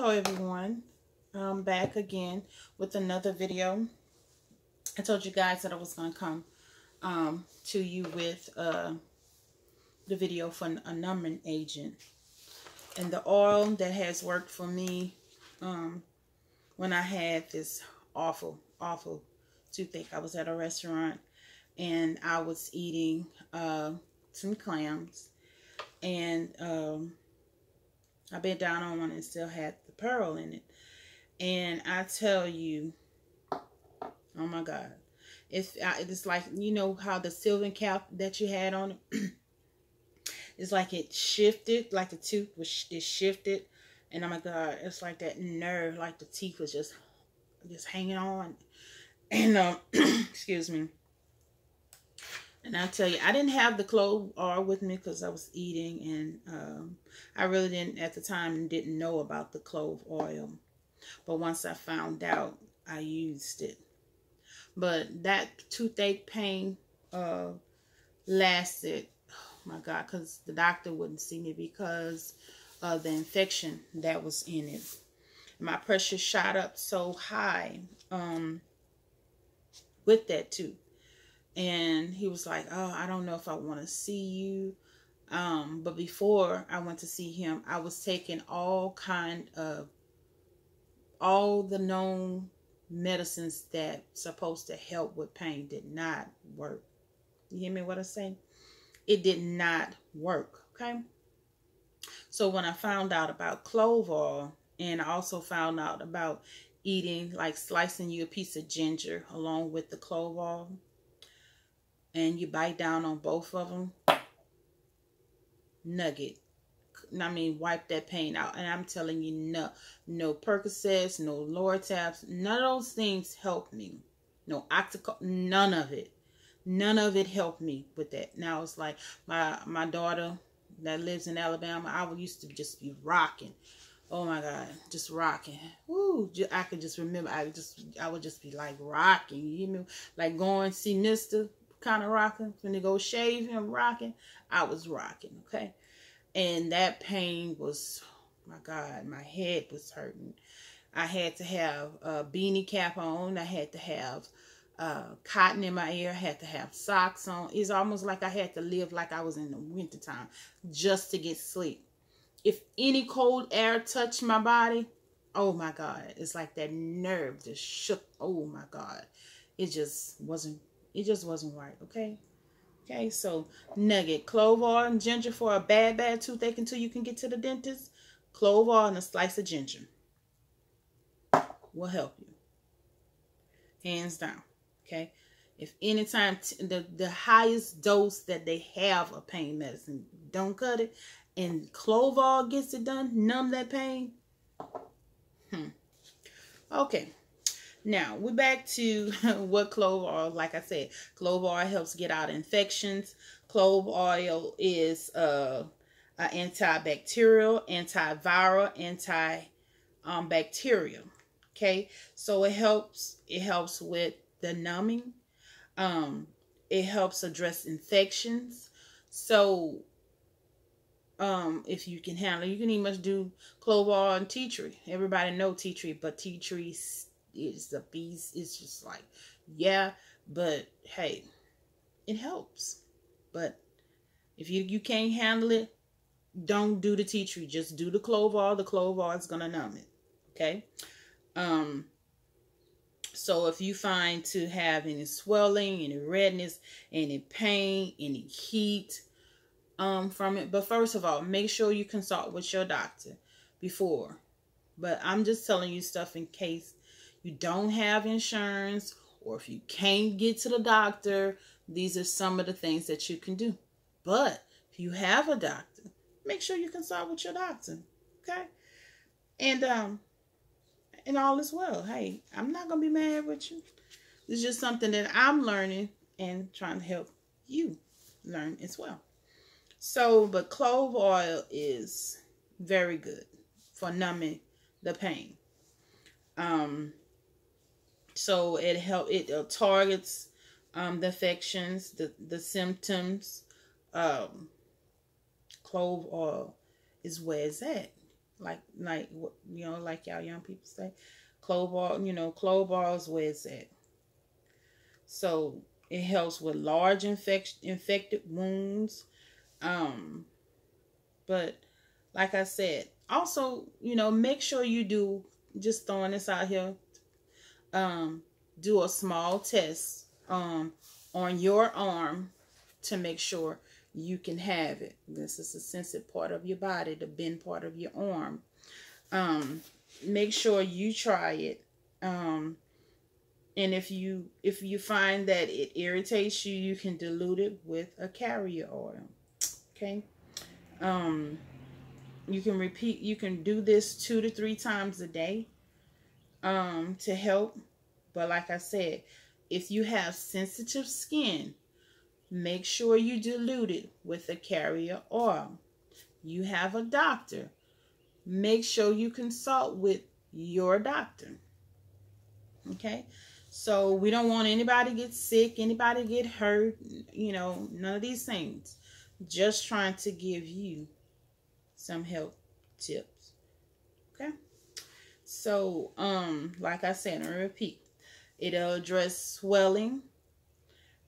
Hello everyone, I'm back again with another video. I told you guys that I was going to come to you with the video for a numbing agent. And the oil that has worked for me when I had this awful toothache. I was at a restaurant and I was eating some clams, and I bent down on one and still had the pearl in it. And I tell you, oh my God, it's like, you know how the silver cap that you had on it, it's like it shifted, like the tooth was it shifted, and oh my God, it's like that nerve, like the teeth was just hanging on, and excuse me. And I tell you, I didn't have the clove oil with me because I was eating, and I really didn't at the time didn't know about the clove oil. But once I found out, I used it. But that toothache pain lasted, oh my God, because the doctor wouldn't see me because of the infection that was in it. My pressure shot up so high with that tooth. And he was like, oh, I don't know if I want to see you. But before I went to see him, I was taking all the known medicines that supposed to help with pain did not work. You hear me what I say? It did not work, okay? So when I found out about clove oil, and I also found out about eating, like slicing you a piece of ginger along with the clove oil, and you bite down on both of them, nugget. I mean, wipe that pain out. And I'm telling you, no Percocets, no Lortabs, none of those things helped me. No Octacol, none of it. None of it helped me with that. Now it's like my daughter that lives in Alabama, I used to just be rocking. Oh my God, just rocking. Woo! I could just remember, I would just be like rocking. You hear me? Like going see Mr. kind of rocking. When they go shave him rocking, I was rocking, okay? And that pain was, oh my God, my head was hurting. I had to have a beanie cap on. I had to have cotton in my ear. I had to have socks on. It's almost like I had to live like I was in the wintertime just to get sleep. If any cold air touched my body, oh my God, it's like that nerve just shook. Oh my God, it just wasn't right, okay? Okay, so nugget, clove oil and ginger for a bad toothache until you can get to the dentist. Clove oil and a slice of ginger will help you, hands down. Okay, if anytime the highest dose that they have of pain medicine, don't cut it, and clove oil gets it done, numb that pain. Okay. Now, we're back to what clove oil, like I said, clove oil helps get out infections. Clove oil is antibacterial, antiviral, antibacterial. Okay, so it helps with the numbing. It helps address infections. So if you can handle it, you can even do clove oil and tea tree. Everybody know tea tree, but tea tree is the beast. It's just like, yeah, but hey, it helps. But if you can't handle it, don't do the tea tree. Just do the clove oil. The clove oil is gonna numb it. Okay. So if you find to have any swelling, any redness, any pain, any heat from it, but first of all, make sure you consult with your doctor before. But I'm just telling you stuff in case you don't have insurance, or if you can't get to the doctor. These are some of the things that you can do. But if you have a doctor, make sure you consult with your doctor, okay? And all is well. Hey, I'm not gonna be mad with you. It's just something that I'm learning and trying to help you learn as well. So, but clove oil is very good for numbing the pain. So it targets the affections, the symptoms. Clove oil is where it's at. like like y'all young people say, clove ball. Clove balls where it's at. So it helps with large infected wounds. Um, but like I said, also make sure you do, just throwing this out here, um, do a small test on your arm to make sure you can have it. This is a sensitive part of your body, the bend part of your arm. Make sure you try it. And if you find that it irritates you, you can dilute it with a carrier oil. Okay. You can do this 2 to 3 times a day to help. But like I said, if you have sensitive skin, make sure you dilute it with a carrier oil. You have a doctor, make sure you consult with your doctor. Okay? So we don't want anybody to get sick, anybody to get hurt, none of these things. Just trying to give you some health tips. Okay? So, like I said, I repeat, it'll address swelling,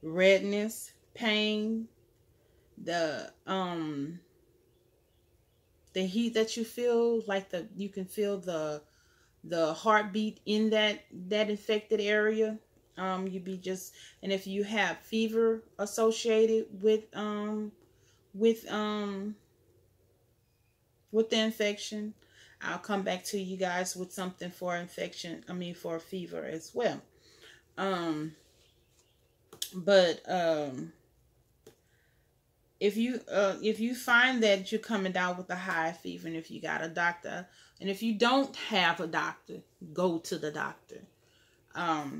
redness, pain, the heat that you feel, like you can feel the heartbeat in that infected area. And if you have fever associated with the infection, I'll come back to you guys with something for for fever as well. If you find that you're coming down with a high fever, and if you got a doctor, and if you don't have a doctor, go to the doctor.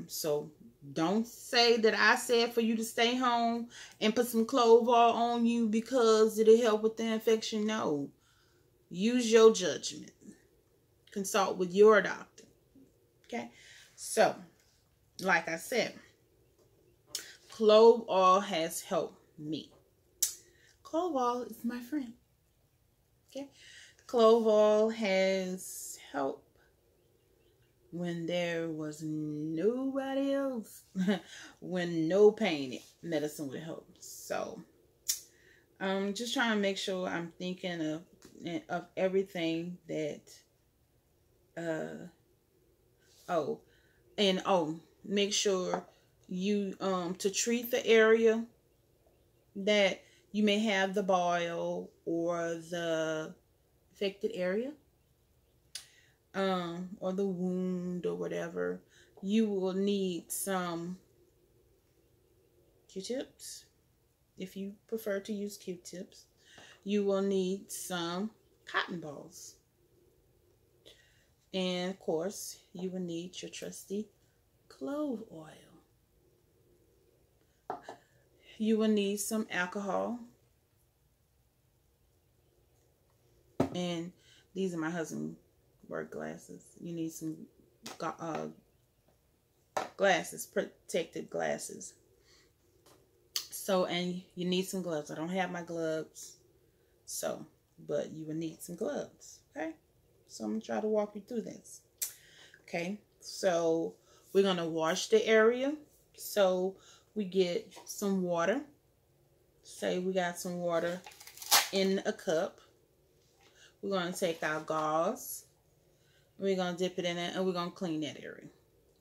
So don't say that I said for you to stay home and put some clove oil on you because it'll help with the infection. No. Use your judgment. Consult with your doctor. Okay? So, like I said, clove oil has helped me. Clove oil is my friend. Okay? Clove oil has helped when there was nobody else. When no pain medicine would help. So, I'm just trying to make sure I'm thinking of everything that make sure you to treat the area that you may have the boil or the affected area, or the wound or whatever. You will need some Q-tips. If you prefer to use Q-tips, you will need some cotton balls. And of course, you will need your trusty clove oil. You will need some alcohol. And these are my husband's work glasses. You need some glasses, protective glasses. So, and you need some gloves. I don't have my gloves. So, but you will need some gloves. Okay? So I'm going to try to walk you through this. Okay? So we're going to wash the area. So we get some water. Say we got some water in a cup. We're going to take our gauze. We're going to dip it in it, and we're going to clean that area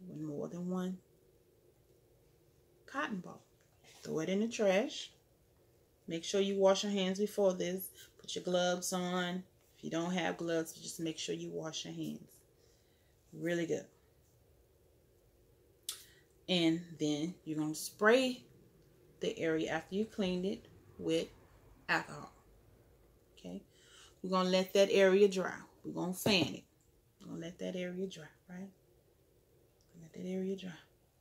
with more than one cotton ball. Throw it in the trash. Make sure you wash your hands before this. Put your gloves on. If you don't have gloves, just make sure you wash your hands. Really good. And then you're going to spray the area after you cleaned it with alcohol. Okay? We're going to let that area dry. We're going to fan it. We're going to let that area dry, right? Let that area dry.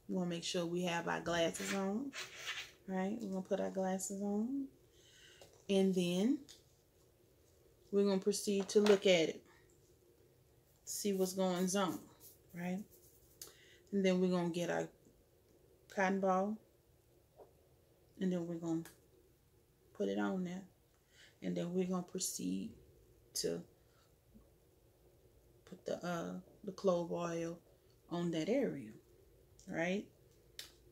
We want to make sure we have our glasses on, right? We're going to put our glasses on. And then we're going to proceed to look at it. See what's going on, right? And then we're going to get our cotton ball. And then we're going to put it on there. And then we're going to proceed to put the clove oil on that area, right?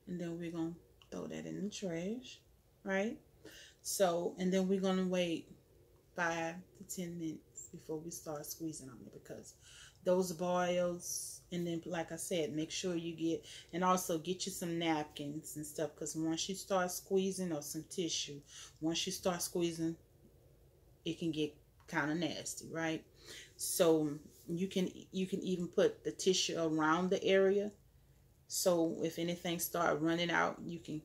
And then we're gonna throw that in the trash, right? So, and then we're gonna wait 5 to 10 minutes before we start squeezing on it, because those boils, and then like I said, make sure you get, and also get you some napkins and stuff, because once you start squeezing, or some tissue, once you start squeezing, it can get kind of nasty, right? So you can even put the tissue around the area, so if anything start running out, you can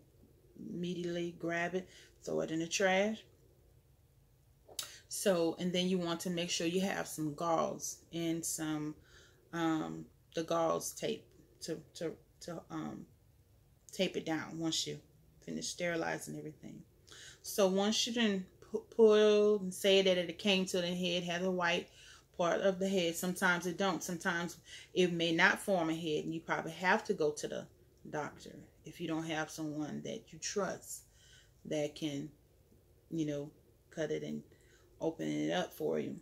immediately grab it, throw it in the trash. So, and then you want to make sure you have some gauze and some the gauze tape to tape it down once you finish sterilizing everything. So once you done pull and say that it came to the head, has a white part of the head. Sometimes it don't. Sometimes it may not form a head, and you probably have to go to the doctor if you don't have someone that you trust that can, you know, cut it and open it up for you.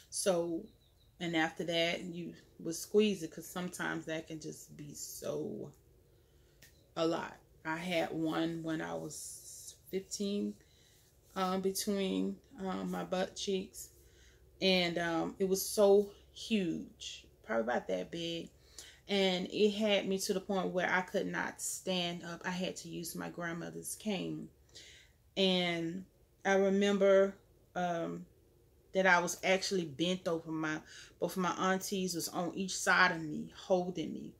So, and after that, you would squeeze it, because sometimes that can just be so a lot. I had one when I was 15 between my butt cheeks, and it was so huge, probably about that big, and it had me to the point where I could not stand up. I had to use my grandmother's cane. And I remember that I was actually bent over. Both of my aunties was on each side of me, holding me,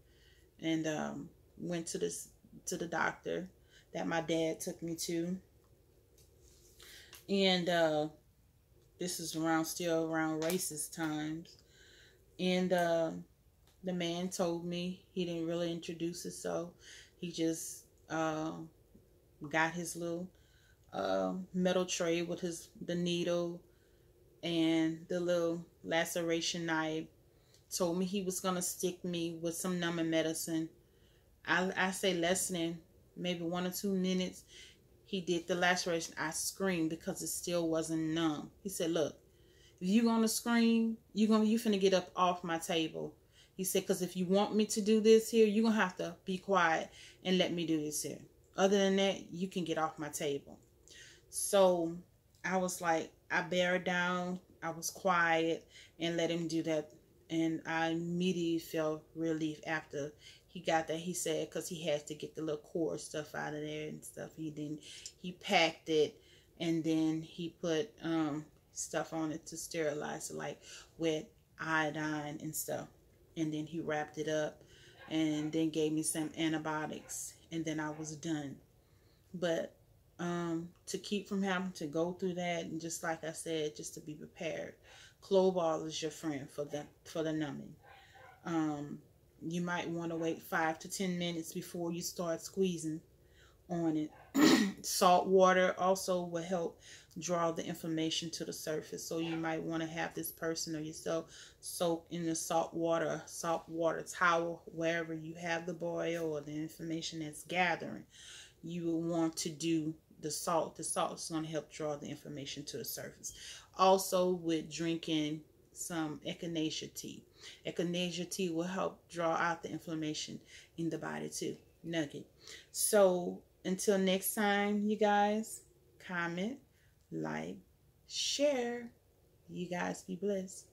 and went to the doctor that my dad took me to. And this is still around racist times. And the man told me he didn't really introduce himself. He just got his little metal tray with the needle and the little laceration knife. Told me he was gonna stick me with some numbing medicine. I say less than maybe 1 or 2 minutes. He did the laceration. I screamed because it still wasn't numb. He said, "Look, if you gonna scream, you finna get up off my table." He said, "Because if you want me to do this here, you're gonna have to be quiet and let me do this here. Other than that, you can get off my table." So I was like, I bared down, I was quiet, and let him do that. And I immediately felt relief after he got that. He said, because he has to get the little core stuff out of there and stuff. He packed it, and then he put stuff on it to sterilize it, like with iodine and stuff. And then he wrapped it up, and then gave me some antibiotics, and then I was done. But to keep from having to go through that, and just like I said, just to be prepared, clove oil is your friend for the numbing. You might want to wait 5 to 10 minutes before you start squeezing on it. Salt water also will help draw the inflammation to the surface. So you might want to have this person or yourself soak in the salt water towel, wherever you have the boil or the inflammation that's gathering. You will want to do the salt. The salt is going to help draw the inflammation to the surface. Also, with drinking some echinacea tea. Echinacea tea will help draw out the inflammation in the body too. Nugget. So until next time, you guys, comment, like, share. You guys be blessed.